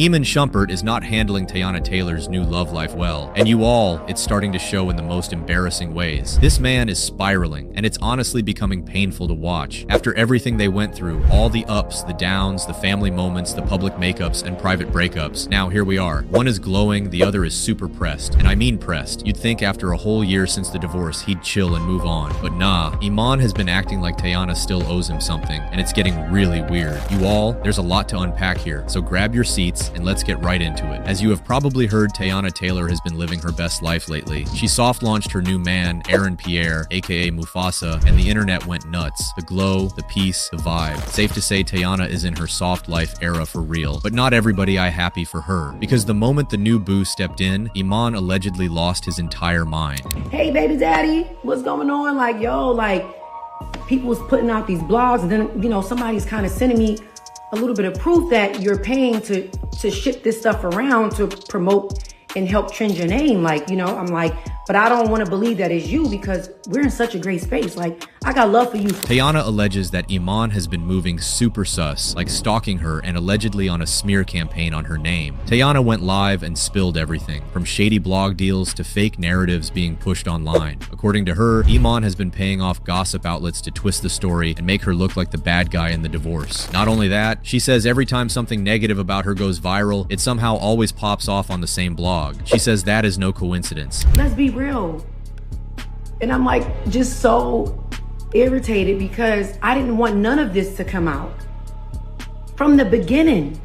Iman Shumpert is not handling Teyana Taylor's new love life well, and you all, it's starting to show in the most embarrassing ways. This man is spiraling, and it's honestly becoming painful to watch. After everything they went through, all the ups, the downs, the family moments, the public makeups, and private breakups, now here we are. One is glowing, the other is super pressed, and I mean pressed. You'd think after a whole year since the divorce, he'd chill and move on, but nah. Iman has been acting like Teyana still owes him something, and it's getting really weird. You all, there's a lot to unpack here, so grab your seats and let's get right into it. As you have probably heard, Teyana Taylor has been living her best life lately. She soft-launched her new man, Aaron Pierre, aka Mufasa, and the internet went nuts. The glow, the peace, the vibe. Safe to say Teyana is in her soft life era for real, but not everybody I happy for her, because the moment the new boo stepped in, Iman allegedly lost his entire mind. Hey baby daddy, what's going on? Like, yo, like, people was putting out these blogs, and then, you know, somebody's kind of sending me a little bit of proof that you're paying to ship this stuff around to promote and help trend your name. Like, you know, I'm like, but I don't want to believe that it's you because we're in such a great space. Like, I got love for you. Teyana alleges that Iman has been moving super sus, like stalking her and allegedly on a smear campaign on her name. Teyana went live and spilled everything, from shady blog deals to fake narratives being pushed online. According to her, Iman has been paying off gossip outlets to twist the story and make her look like the bad guy in the divorce. Not only that, she says every time something negative about her goes viral, it somehow always pops off on the same blog. She says that is no coincidence. Let's be real. And I'm like just so irritated because I didn't want none of this to come out from the beginning.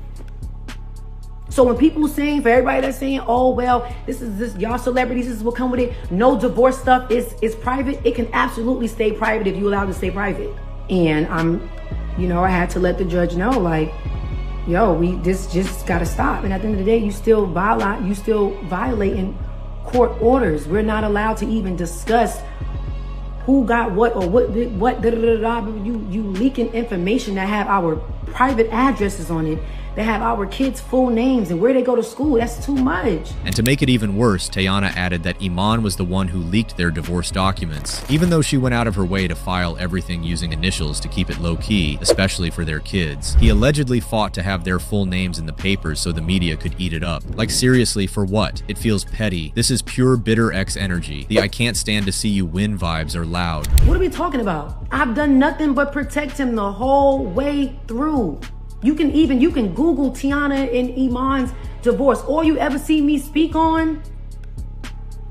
So when people saying, for everybody that's saying, oh well, this y'all celebrities, this is what come with it, no divorce stuff is private, it can absolutely stay private if you allow it to stay private. And I had to let the judge know, like, yo, this just gotta stop. And at the end of the day, you still violating court orders. We're not allowed to even discuss who got what or what you leaking information that have our private addresses on it, that have our kids' full names and where they go to school. That's too much. And to make it even worse, Teyana added that Iman was the one who leaked their divorce documents, even though she went out of her way to file everything using initials to keep it low-key, especially for their kids. He allegedly fought to have their full names in the papers so the media could eat it up. Like, seriously, for what? It feels petty. This is pure bitter ex energy. The I can't stand to see you win vibes are loud. What are we talking about? I've done nothing but protect him the whole way through. You can Google Teyana and Iman's divorce. All you ever see me speak on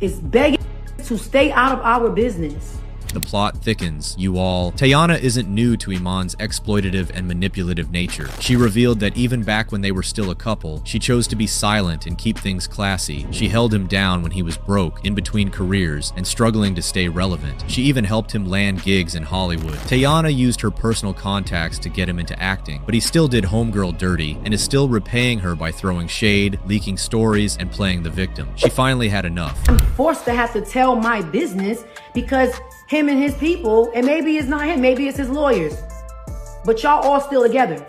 is begging to stay out of our business. The plot thickens, you all. Teyana isn't new to Iman's exploitative and manipulative nature. She revealed that even back when they were still a couple, she chose to be silent and keep things classy. She held him down when he was broke, in between careers, and struggling to stay relevant. She even helped him land gigs in Hollywood. Teyana used her personal contacts to get him into acting, but he still did homegirl dirty and is still repaying her by throwing shade, leaking stories, and playing the victim. She finally had enough. I'm forced to have to tell my business because him and his people, and maybe it's not him, maybe it's his lawyers, but y'all all still together.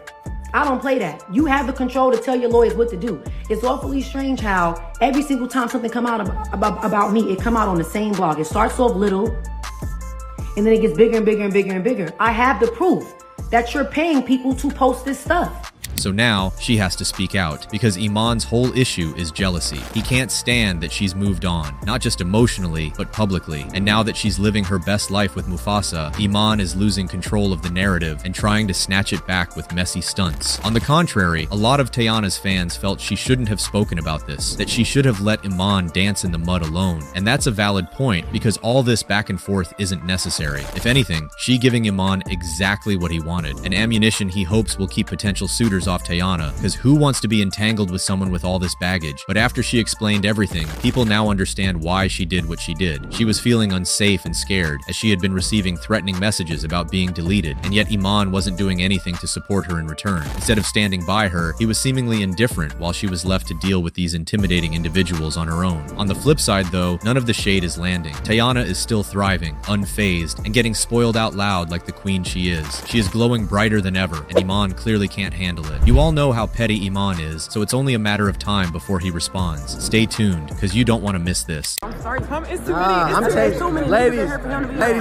I don't play that. You have the control to tell your lawyers what to do. It's awfully strange how every single time something come out about me, it come out on the same blog. It starts off little, and then it gets bigger and bigger and bigger and bigger. I have the proof that you're paying people to post this stuff. So now, she has to speak out, because Iman's whole issue is jealousy. He can't stand that she's moved on, not just emotionally, but publicly. And now that she's living her best life with Mufasa, Iman is losing control of the narrative and trying to snatch it back with messy stunts. On the contrary, a lot of Teyana's fans felt she shouldn't have spoken about this, that she should have let Iman dance in the mud alone. And that's a valid point, because all this back and forth isn't necessary. If anything, she giving Iman exactly what he wanted, an ammunition he hopes will keep potential suitors off Teyana, because who wants to be entangled with someone with all this baggage? But after she explained everything, people now understand why she did what she did. She was feeling unsafe and scared, as she had been receiving threatening messages about being deleted, and yet Iman wasn't doing anything to support her in return. Instead of standing by her, he was seemingly indifferent while she was left to deal with these intimidating individuals on her own. On the flip side though, none of the shade is landing. Teyana is still thriving, unfazed, and getting spoiled out loud like the queen she is. She is glowing brighter than ever, and Iman clearly can't handle it. You all know how petty Iman is, so it's only a matter of time before he responds. Stay tuned, because you don't want to miss this. I'm sorry, Tom. It's too many. I'm taking. Ladies,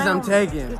I'm taking.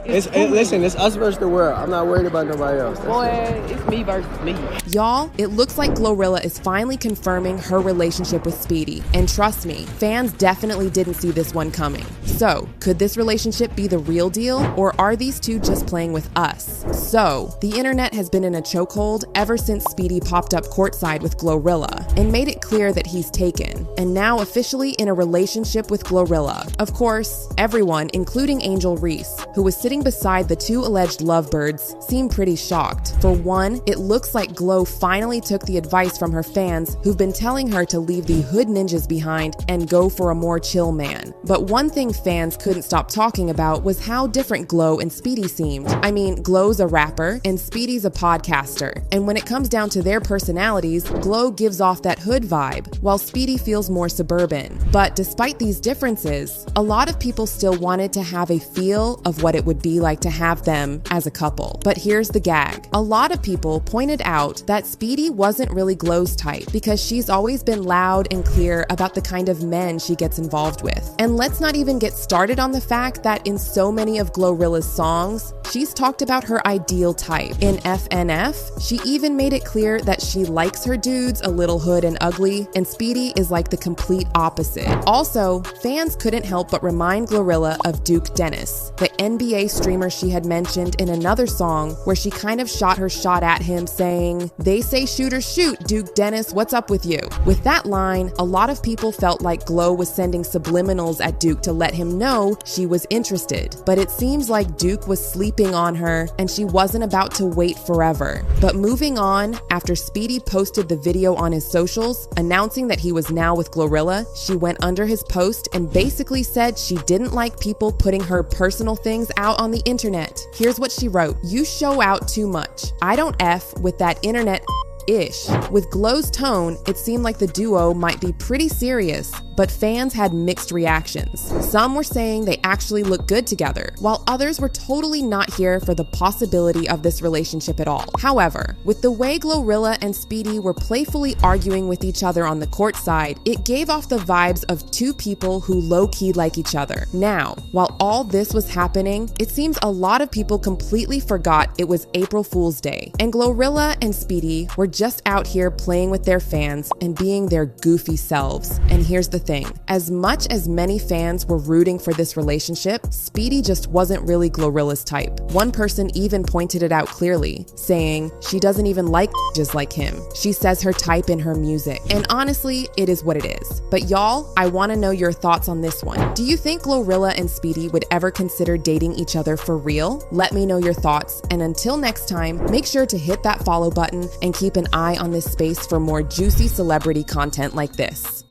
Listen, it's us versus the world. I'm not worried about nobody else. Boy, it's me versus me. Y'all, it looks like Glorilla is finally confirming her relationship with Speedy. And trust me, fans definitely didn't see this one coming. So, could this relationship be the real deal? Or are these two just playing with us? So, the internet has been in a chokehold ever since Speedy popped up courtside with Glorilla and made it clear that he's taken, and now officially in a relationship with Glorilla. Of course, everyone, including Angel Reese, who was sitting beside the two alleged lovebirds, seemed pretty shocked. For one, it looks like Glo finally took the advice from her fans who've been telling her to leave the hood ninjas behind and go for a more chill man. But one thing fans couldn't stop talking about was how different Glo and Speedy seemed. I mean, Glo's a rapper and Speedy's a podcaster, and when it comes down to their personalities, Glo gives off that hood vibe, while Speedy feels more suburban. But despite these differences, a lot of people still wanted to have a feel of what it would be like to have them as a couple. But here's the gag. A lot of people pointed out that Speedy wasn't really Glo's type because she's always been loud and clear about the kind of men she gets involved with. And let's not even get started on the fact that in so many of Glorilla's songs, she's talked about her ideal type. In FNF, she even made it clear that she likes her dudes a little hood and ugly, and Speedy is like the complete opposite. Also, fans couldn't help but remind Glorilla of Duke Dennis, the NBA streamer she had mentioned in another song where she kind of shot her shot at him saying, "They say shoot or shoot, Duke Dennis, what's up with you?" With that line, a lot of people felt like Glo was sending subliminals at Duke to let him know she was interested. But it seems like Duke was sleeping on her and she wasn't about to wait forever. But moving on, after Speedy posted the video on his socials announcing that he was now with Glorilla, she went under his post and basically said she didn't like people putting her personal things out on the internet. Here's what she wrote: "You show out too much. I don't F with that internet ish." With Glo's tone, it seemed like the duo might be pretty serious, but fans had mixed reactions. Some were saying they actually look good together, while others were totally not here for the possibility of this relationship at all. However, with the way Glorilla and Speedy were playfully arguing with each other on the court side, it gave off the vibes of two people who low-key like each other. Now, while all this was happening, it seems a lot of people completely forgot it was April Fool's Day, and Glorilla and Speedy were just out here playing with their fans and being their goofy selves. And here's the thing. As much as many fans were rooting for this relationship, Speedy just wasn't really Glorilla's type. One person even pointed it out clearly, saying she doesn't even like just like him. She says her type in her music. And honestly, it is what it is. But y'all, I want to know your thoughts on this one. Do you think Glorilla and Speedy would ever consider dating each other for real? Let me know your thoughts. And until next time, make sure to hit that follow button and keep an eye on this space for more juicy celebrity content like this.